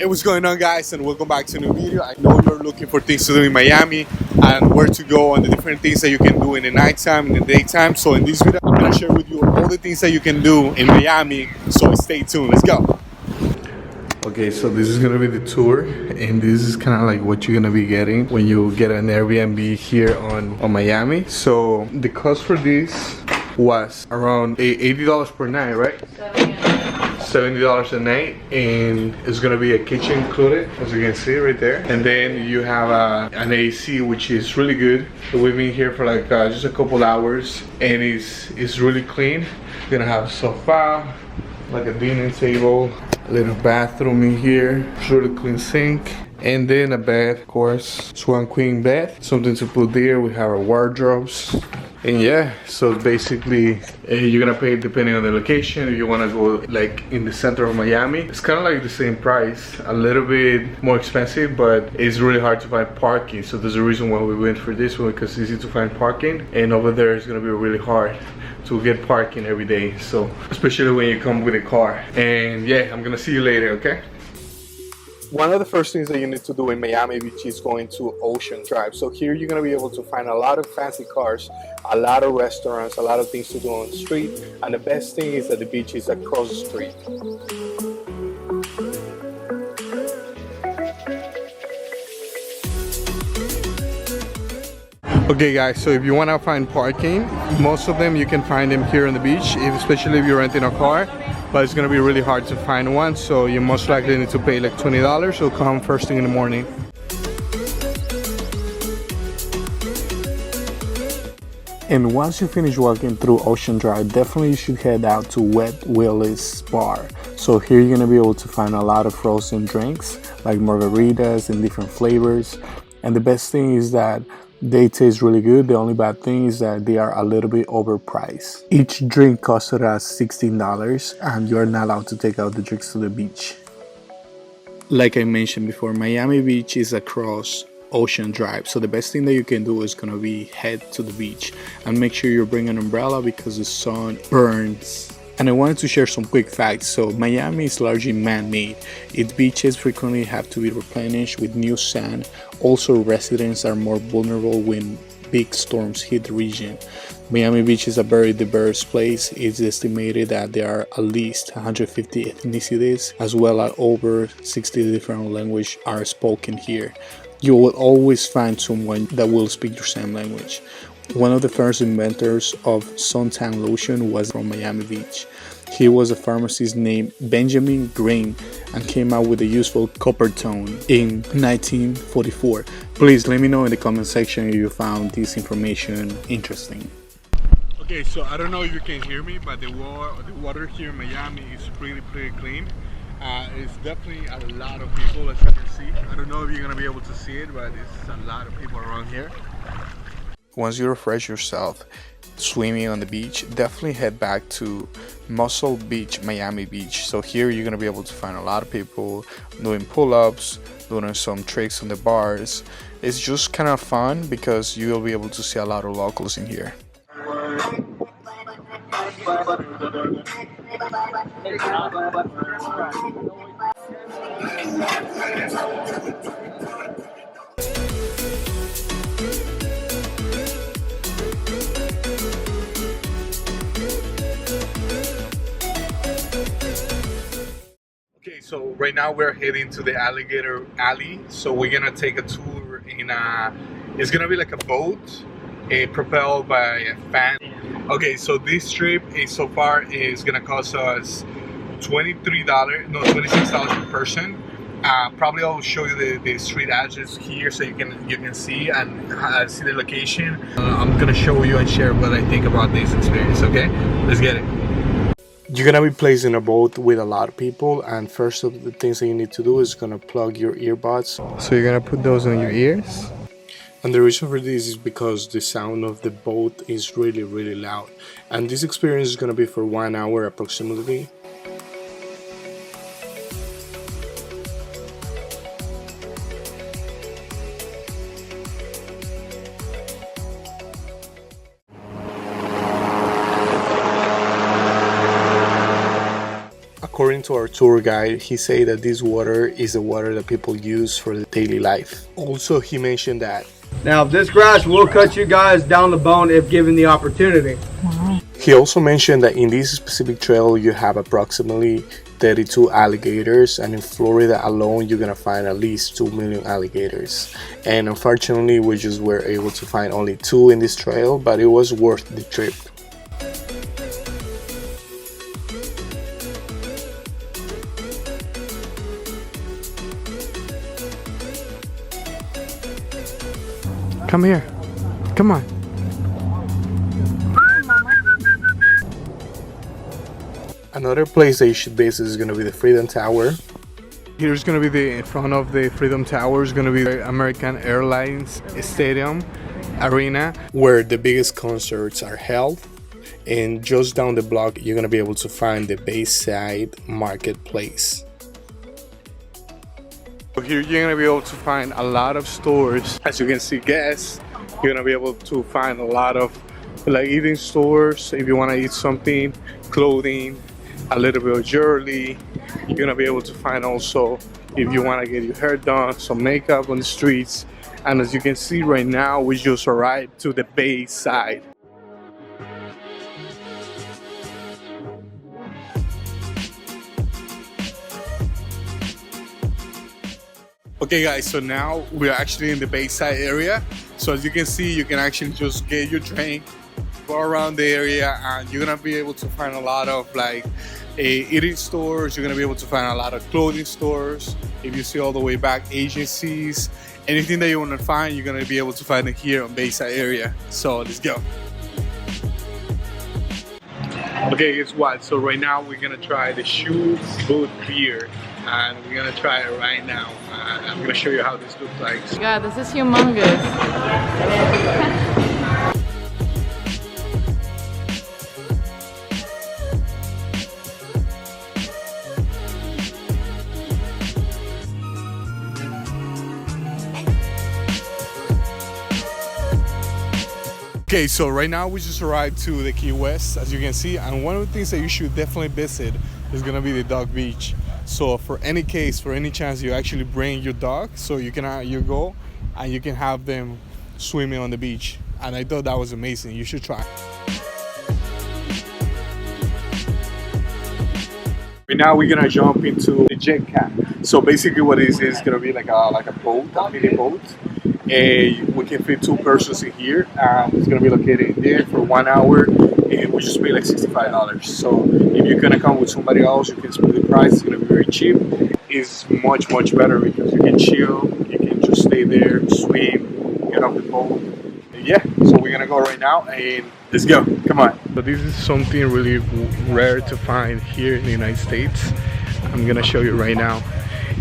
Hey, what's going on, guys, and welcome back to a new video. I know you're looking for things to do in Miami and where to go and the different things that you can do in the nighttime and the daytime. So in this video, I'm gonna share with you all the things that you can do in Miami. So stay tuned. Let's go. Okay, so this is gonna be the tour, and this is kind of like what you're gonna be getting when you get an Airbnb here on Miami. So the cost for this was around $80 per night, right? $70 a night, and it's gonna be a kitchen included, as you can see right there. And then you have an AC, which is really good. So we've been here for like just a couple hours, and it's really clean. You're gonna have a sofa, like a dining table, a little bathroom in here, really clean sink, and then a bed, of course. It's one queen bed, something to put there. We have our wardrobes. And yeah, so basically you're gonna pay depending on the location. If you wanna go like in the center of Miami, it's kind of like the same price, a little bit more expensive, but it's really hard to find parking. So there's a reason why we went for this one, because it's easy to find parking, and over there it's gonna be really hard to get parking every day. So especially when you come with a car. And yeah, I'm gonna see you later, okay? One of the first things that you need to do in Miami Beach is going to Ocean Drive. So here you're going to be able to find a lot of fancy cars, a lot of restaurants, a lot of things to do on the street. And the best thing is that the beach is across the street. Okay guys, so if you want to find parking, most of them you can find them here on the beach, especially if you're renting a car. But it's gonna be really hard to find one, so you most likely need to pay like $20. So come first thing in the morning. And once you finish walking through Ocean Drive, definitely you should head out to Wet Willie's Bar. So here you're gonna be able to find a lot of frozen drinks like margaritas and different flavors. And the best thing is that they taste really good. The only bad thing is that they are a little bit overpriced. Each drink costed us $16, and you're not allowed to take out the drinks to the beach. Like I mentioned before, Miami Beach is across Ocean Drive, so the best thing that you can do is gonna be head to the beach and make sure you bring an umbrella because the sun burns. And I wanted to share some quick facts. So Miami is largely man-made. Its beaches frequently have to be replenished with new sand. Also, residents are more vulnerable when big storms hit the region. Miami Beach is a very diverse place. It's estimated that there are at least 150 ethnicities, as well as over 60 different languages are spoken here. You will always find someone that will speak your same language. One of the first inventors of suntan lotion was from Miami Beach. He was a pharmacist named Benjamin Green and came out with the useful copper tone in 1944. Please let me know in the comment section if you found this information interesting. Okay, so I don't know if you can hear me, but the water here in Miami is pretty clean. It's definitely a lot of people, as you can see. I don't know if you're gonna be able to see it, but it's a lot of people around here. Once you refresh yourself swimming on the beach, definitely head back to Muscle Beach, Miami Beach. So here you're gonna be able to find a lot of people doing pull-ups, doing some tricks on the bars. It's just kind of fun because you'll be able to see a lot of locals in here. Okay, so right now we're heading to the Alligator Alley. So we're gonna take a tour in it's gonna be like a boat propelled by a fan. Okay, so this trip so far is gonna cost us $26 per person. Probably I'll show you the street address here so you can see and see the location. I'm gonna show you and share what I think about this experience. Okay, let's get it. You're gonna be placed in a boat with a lot of people, and first of the things that you need to do is gonna plug your earbuds. So you're gonna put those on your ears. And the reason for this is because the sound of the boat is really loud. And this experience is gonna be for 1 hour approximately. according to our tour guide, he said that this water is the water that people use for the daily life. Also, he mentioned that now this grass will cut you guys down the bone if given the opportunity. He also mentioned that in this specific trail you have approximately 32 alligators, and in Florida alone you're gonna find at least 2 million alligators. And unfortunately we just were able to find only 2 in this trail, but it was worth the trip. Come here. Come on. Another place that you should visit is going to be the Freedom Tower. Here's going to be in front of the Freedom Tower is going to be the American Airlines Stadium Arena, where the biggest concerts are held. And just down the block, you're going to be able to find the Bayside Marketplace. Here you're going to be able to find a lot of stores. As you can see, guests, you're going to be able to find a lot of like eating stores if you want to eat something, clothing, a little bit of jewelry. You're gonna be able to find also, if you want to get your hair done, some makeup on the streets. And as you can see right now, we just arrived to the Bayside. Okay guys, so now we're actually in the Bayside area. So as you can see, you can actually just get your drink, go around the area, and you're gonna be able to find a lot of like eating stores. You're gonna be able to find a lot of clothing stores. If you see all the way back, agencies, anything that you want to find, you're gonna be able to find it here on Bayside area. So let's go. Okay, guess what? So right now we're gonna try the Shoe Boot beer, and we're gonna try it right now. I'm gonna show you how this looks like. God, this is humongous. Okay, so right now we just arrived to the Key West, as you can see, and one of the things that you should definitely visit is gonna be the dog beach. So for any case, for any chance, you actually bring your dog, so you can you go and you can have them swimming on the beach. And I thought that was amazing. You should try. Now we're gonna jump into the jet cat. So basically what it is gonna be like a boat, a mini boat. We can fit 2 persons in here. It's gonna be located in there for 1 hour, and we just pay like $65. So if you're gonna come with somebody else, you can split the price. It's gonna be very cheap. It's much better because you can chill, you can just stay there, swim, get off the boat. And yeah, so we're gonna go right now and let's go. Come on. So this is something really rare to find here in the United States. I'm gonna show you right now.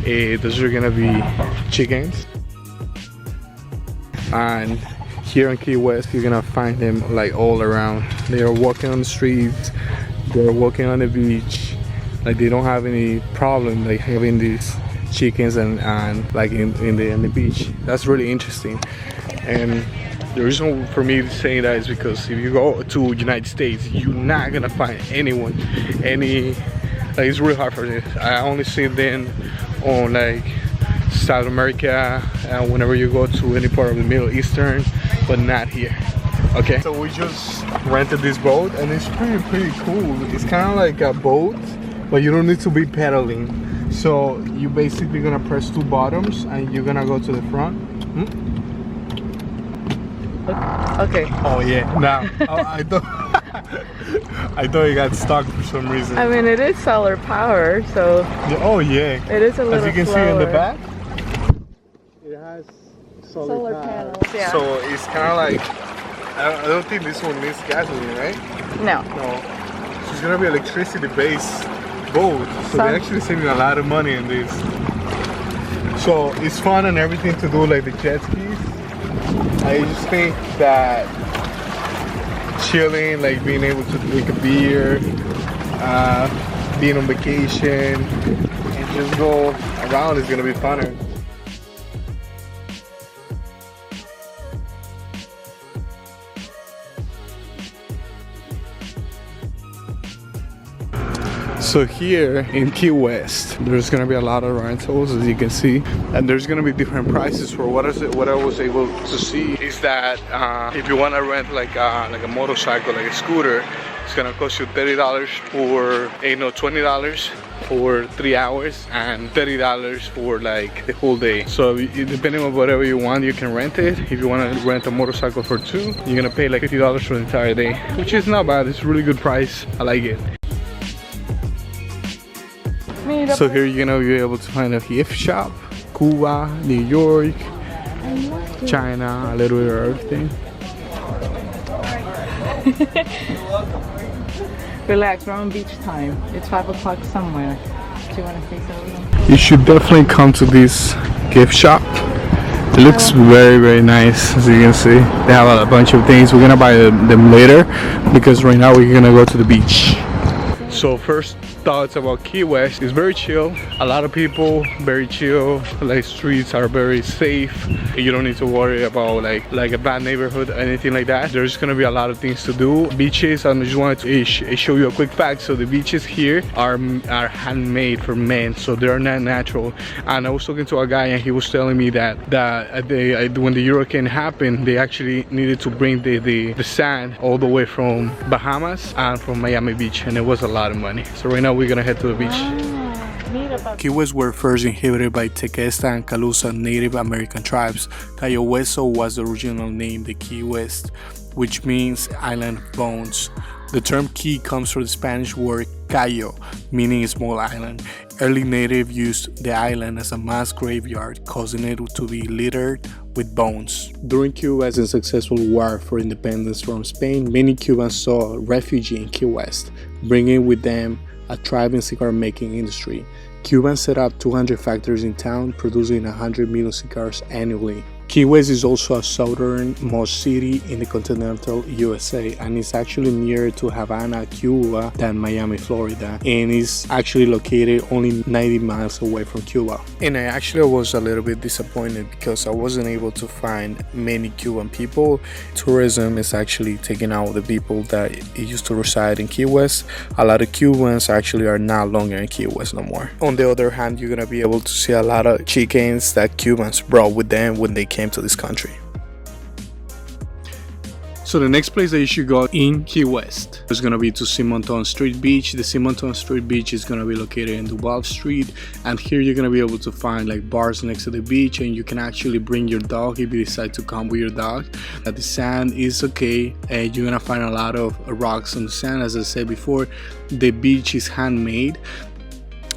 Those are gonna be chickens. And here in Key West, you're gonna find them like all around. They are walking on the streets, they're walking on the beach. Like they don't have any problem like having these chickens and like in the beach. That's really interesting. And the reason for me saying that is because if you go to United States, you're not gonna find anyone, like it's really hard for this. I only see them on like South America, whenever you go to any part of the Middle Eastern, but not here. Okay, so we just rented this boat and it's pretty cool. It's kind of like a boat, but you don't need to be pedaling. So you basically gonna press 2 buttons and you're gonna go to the front. Okay. Oh yeah. Now I thought I thought it got stuck for some reason. I mean, it is solar power, so. Yeah, oh yeah. It is a little As you can slower. see in the back, it has solar panels. Yeah. So it's kind of like, I don't think this one needs gasoline, right? No. No. So it's gonna be electricity-based boat. So they're actually saving a lot of money in this. So it's fun and everything to do like the jet skis. I just think that chilling, like being able to drink a beer, being on vacation, and just go around is gonna be funner. So here in Key West, there's gonna be a lot of rentals, as you can see, and there's gonna be different prices. For what I was able to see is that if you want to rent like a motorcycle, like a scooter, it's gonna cost you $30 for $20 for 3 hours and $30 for like the whole day. So depending on whatever you want, you can rent it. If you want to rent a motorcycle for 2, you're gonna pay like $50 for the entire day, which is not bad. It's a really good price. I like it. So here you're gonna be able to find a gift shop, Cuba, New York, China, a little bit of everything. Relax, we're on beach time. It's 5 o'clock somewhere. Do you want to say something? You should definitely come to this gift shop. It looks very nice, as you can see. They have a bunch of things. We're gonna buy them later because right now we're gonna go to the beach. So first thoughts about Key West is very chill. A lot of people, very chill. Like streets are very safe. You don't need to worry about like a bad neighborhood or anything like that. There's gonna be a lot of things to do. Beaches, I just wanted to show you a quick fact. So the beaches here are handmade for men, so they're not natural. And I was talking to a guy and he was telling me that when the hurricane happened, they actually needed to bring the sand all the way from Bahamas and from Miami Beach, and it was a lot of money. So right now we're gonna head to the beach. Key West were first inhabited by Tequesta and Calusa Native American tribes. Cayo Hueso was the original name, the Key West, which means island of bones. The term key comes from the Spanish word cayo, meaning a small island. Early native used the island as a mass graveyard, causing it to be littered with bones. During Cuba's unsuccessful war for independence from Spain, many Cubans sought refuge in Key West, bringing with them a thriving cigar-making industry. Cubans set up 200 factories in town, producing 100 million cigars annually. Key West is also a southernmost city in the continental USA, and is actually nearer to Havana, Cuba than Miami, Florida, and is actually located only 90 miles away from Cuba. And I actually was a little bit disappointed because I wasn't able to find many Cuban people. Tourism is actually taking out the people that used to reside in Key West. A lot of Cubans actually are not longer in Key West no more. On the other hand, you're gonna be able to see a lot of chickens that Cubans brought with them when they came to this country. So the next place that you should go in Key West is going to be to Simonton Street Beach. The Simonton Street Beach is going to be located in Duval Street, and here you're going to be able to find like bars next to the beach, and you can actually bring your dog if you decide to come with your dog. The sand is okay, and you're going to find a lot of rocks on the sand. As I said before, the beach is handmade,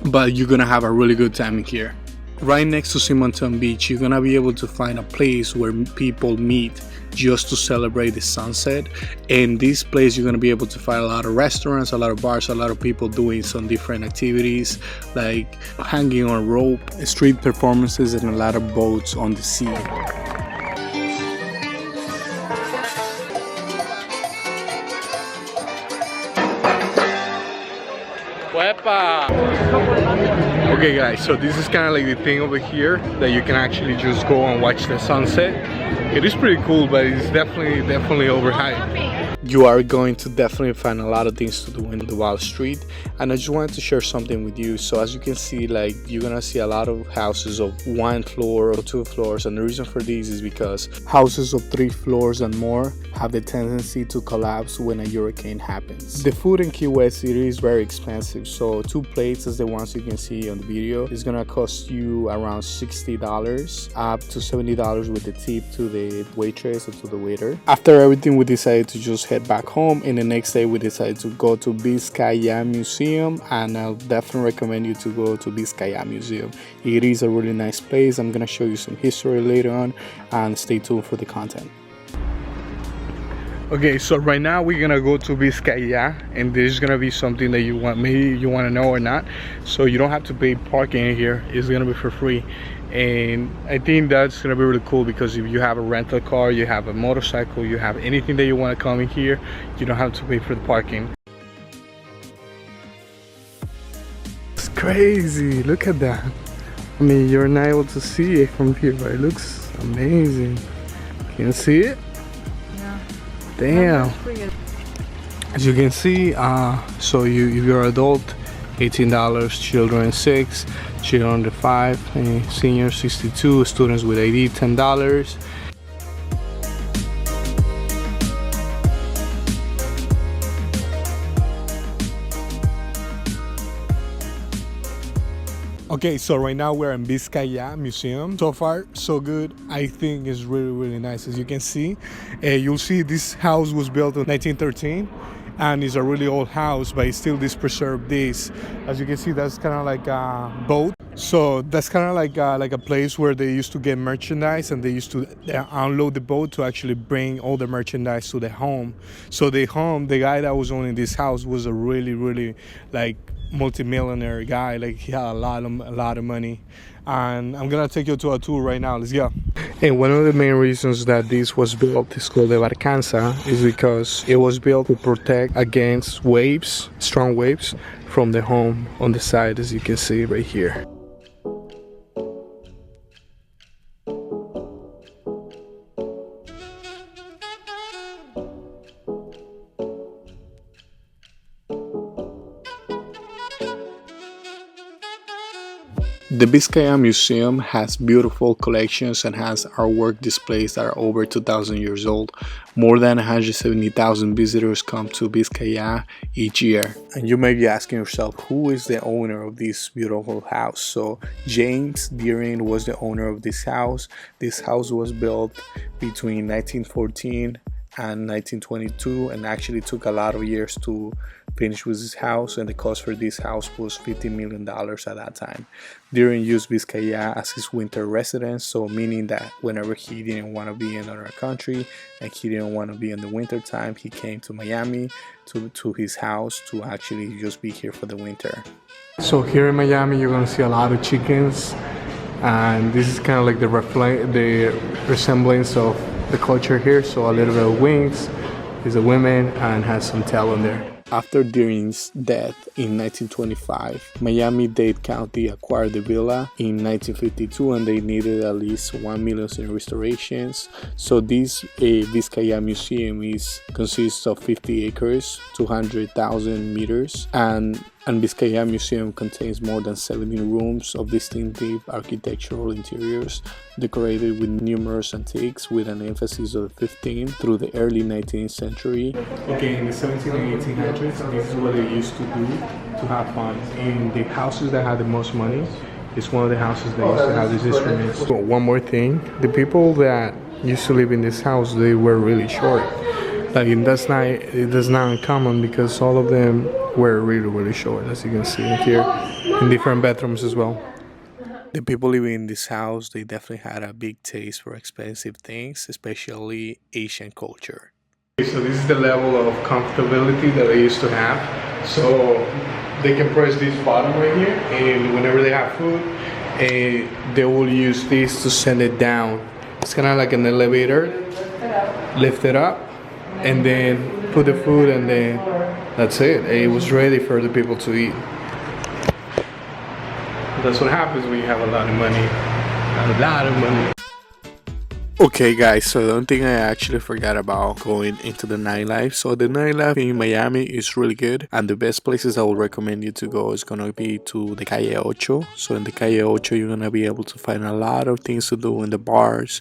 but you're going to have a really good time in here. Right next to Simonton Beach, you're gonna be able to find a place where people meet just to celebrate the sunset. In this place, you're gonna be able to find a lot of restaurants, a lot of bars, a lot of people doing some different activities like hanging on rope, street performances, and a lot of boats on the sea. Okay guys, so this is kind of like the thing over here that you can actually just go and watch the sunset. It is pretty cool, but it's definitely overhyped. You are going to definitely find a lot of things to do in the Wall Street, and I just wanted to share something with you. So as you can see, like, you're gonna see a lot of houses of 1 floor or 2 floors, and the reason for this is because houses of 3 floors and more have the tendency to collapse when a hurricane happens. The food in Key West City is very expensive, so 2 plates, as the ones you can see on the video, is gonna cost you around $60 up to $70 with the tip to the waitress or to the waiter. After everything, we decided to just head back home, and the next day we decided to go to Biscay Museum, and I'll definitely recommend you to go to Biscay Museum. It is a really nice place. I'm gonna show you some history later on, and stay tuned for the content. Okay, so right now we're gonna go to Biscay, and there's gonna be something that you want to know or not. So you don't have to pay parking here. It's gonna be for free, and I think that's gonna be really cool because if you have a rental car, you have a motorcycle, you have anything that you want to come in here, you don't have to pay for the parking. It's crazy. Look at that. I mean, you're not able to see it from here, but it looks amazing. Can you see it? Damn. As you can see, so if you're an adult, $18, children 6, children under 5, and seniors 62, students with ID $10. Okay, so right now we're in Biscay Museum. So far, so good. I think it's really nice. As you can see, you'll see this house was built in 1913, and it's a really old house, but it still preserved this. As you can see, that's kind of like a boat. So that's kind of like a place where they used to get merchandise, and they used to unload the boat to actually bring all the merchandise to the home. So the guy that was owning this house was a really like multi-millionaire guy. Like, he had a lot of money. And I'm gonna take you to a tour right now. Let's go. And one of the main reasons that this was built is called the Barcanza is because it was built to protect against waves, strong waves, from the home on the side, as you can see right here. The Biscay Museum has beautiful collections and has artwork displays that are over 2,000 years old. More than 170,000 visitors come to Biscay each year. And you may be asking yourself, who is the owner of this beautiful house? So James Deering was the owner of this house. This house was built between 1914 and 1922, and actually took a lot of years to finish with this house, and the cost for this house was $50 million at that time. Deering used Biscay as his winter residence, so meaning that whenever he didn't want to be in another country and he didn't want to be in the winter time, he came to Miami to his house to actually just be here for the winter. So here in Miami, you're gonna see a lot of chickens, and this is kind of like the resemblance of the culture here. So a little bit of wings, is a women, and has some tail on there. After Deering's death in 1925, Miami-Dade County acquired the villa in 1952, and they needed at least $1 million in restorations. So this Biscay Museum consists of 50 acres, 200,000 meters, and Biscay Museum contains more than 70 rooms of distinctive architectural interiors, decorated with numerous antiques, with an emphasis of the 15th through the early 19th century. Okay, in the 17th and 1800s, this is what they used to do to have fun. In the houses that had the most money, it's one of the houses that used to have these instruments. So one more thing, the people that used to live in this house, they were really short. Like, that's not uncommon, because all of them were really short, as you can see here, in different bedrooms as well. The people living in this house, they definitely had a big taste for expensive things, especially Asian culture. So this is the level of comfortability that they used to have. So they can press this button right here, and whenever they have food, they will use this to send it down. It's kind of like an elevator. Lift it up, and then put the food, and then that's it. It was ready for the people to eat. That's what happens when you have a lot of money. A lot of money. Okay guys, so the only thing I actually forgot about going into the nightlife. So the nightlife in Miami is really good, and the best places I would recommend you to go is gonna be to the Calle Ocho. So in the Calle Ocho, you're gonna be able to find a lot of things to do in the bars,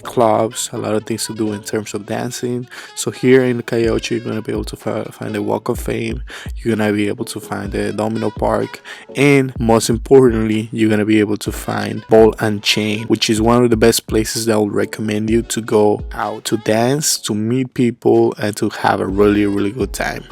clubs, a lot of things to do in terms of dancing. So here in the Calle Ocho, you're gonna be able to find the Walk of Fame, you're gonna be able to find the Domino Park, and most importantly, you're gonna be able to find Ball and Chain, which is one of the best places that I would recommend you to go out to dance, to meet people, and to have a really good time.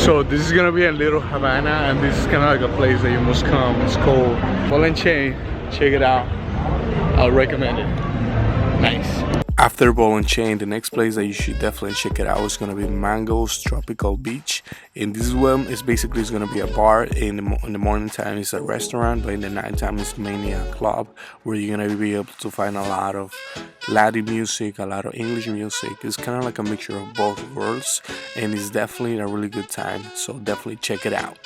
So this is gonna be in Little Havana, and this is kind of like a place that you must come. It's called Ball and Chain. Check it out. I'll recommend it. Nice. After Ball and Chain, the next place that you should definitely check it out is gonna be Mango's Tropical Beach. And this one is basically it's gonna be a bar. In the morning time it's a restaurant, but in the night time it's mainly a club where you're gonna be able to find a lot of Latin music, a lot of English music. It's kind of like a mixture of both worlds, and it's definitely a really good time. So definitely check it out.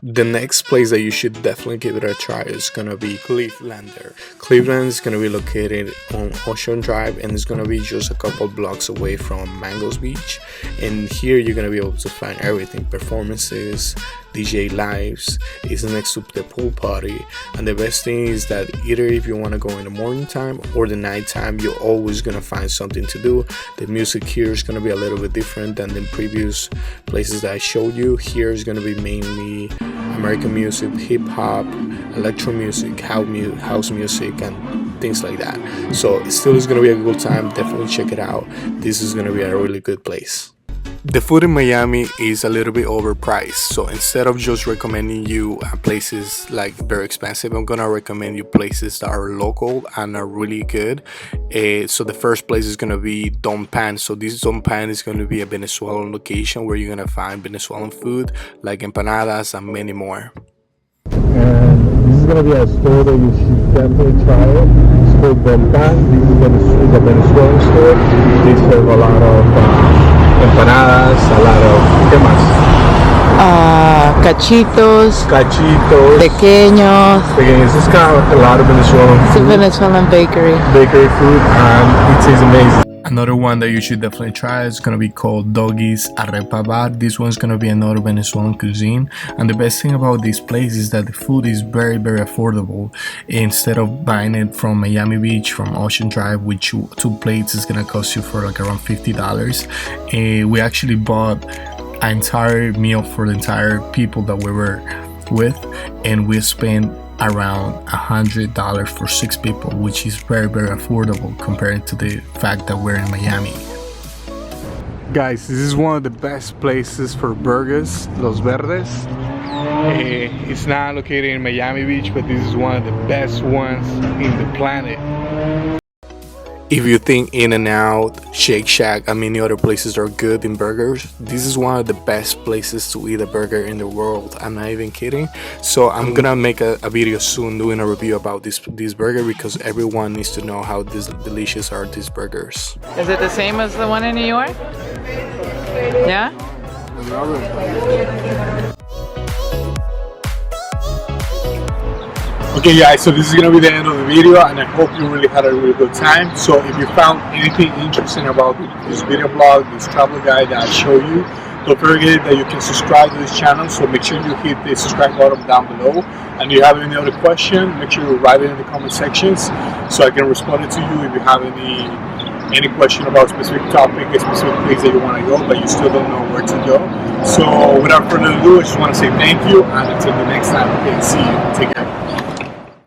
The next place that you should definitely give it a try is gonna be Clevelander. Cleveland is gonna be located on Ocean Drive, and it's gonna be just a couple blocks away from Mango's Beach. And here you're gonna be able to find everything: performances, DJ lives. It's next to the pool party, and the best thing is that either if you want to go in the morning time or the night time, you're always gonna find something to do. The music here is gonna be a little bit different than the previous places that I showed you. Here is gonna be mainly American music, hip hop, electro music, house music, and things like that. So it still is gonna be a good time. Definitely check it out. This is gonna be a really good place. The food in Miami is a little bit overpriced, so instead of just recommending you places like very expensive, I'm gonna recommend you places that are local and are really good. So the first place is gonna be Don Pan. So this Don Pan is gonna be a Venezuelan location where you're gonna find Venezuelan food like empanadas and many more. And this is gonna be a store that you should definitely try it. It's called Don Pan. This is a Venezuelan store. They serve a lot of empanadas, a lot of ¿qué más? Cachitos, pequeños. This is kind of a lot of Venezuelan food. It's a Venezuelan bakery Food, and it tastes amazing. Another one that you should definitely try is gonna be called Doggies Bad. This one's gonna be another Venezuelan cuisine, and the best thing about this place is that the food is very affordable. Instead of buying it from Miami Beach, from Ocean Drive, which two plates is gonna cost you for like around $50, we actually bought an entire meal for the entire people that we were with, and we spent around $100 for 6 people, which is very affordable compared to the fact that we're in Miami. Guys, this is one of the best places for burgers, Los Verdes. It's not located in Miami Beach, but this is one of the best ones in the planet. If you think In-N-Out, Shake Shack, and many other places are good in burgers, this is one of the best places to eat a burger in the world. I'm not even kidding. So I'm gonna make a video soon doing a review about this burger, because everyone needs to know how delicious are these burgers. Is it the same as the one in New York? Yeah? Okay guys, so this is gonna be the end of the video, and I hope you really had a really good time. So if you found anything interesting about this video blog, this travel guide that I show you, don't forget that you can subscribe to this channel. So make sure you hit the subscribe button down below, and if you have any other question, make sure you write it in the comment sections so I can respond it to you. If you have any question about a specific topic, a specific place that you want to go but you still don't know where to go. So without further ado, I just want to say thank you, and until the next time, okay, see you. Take care.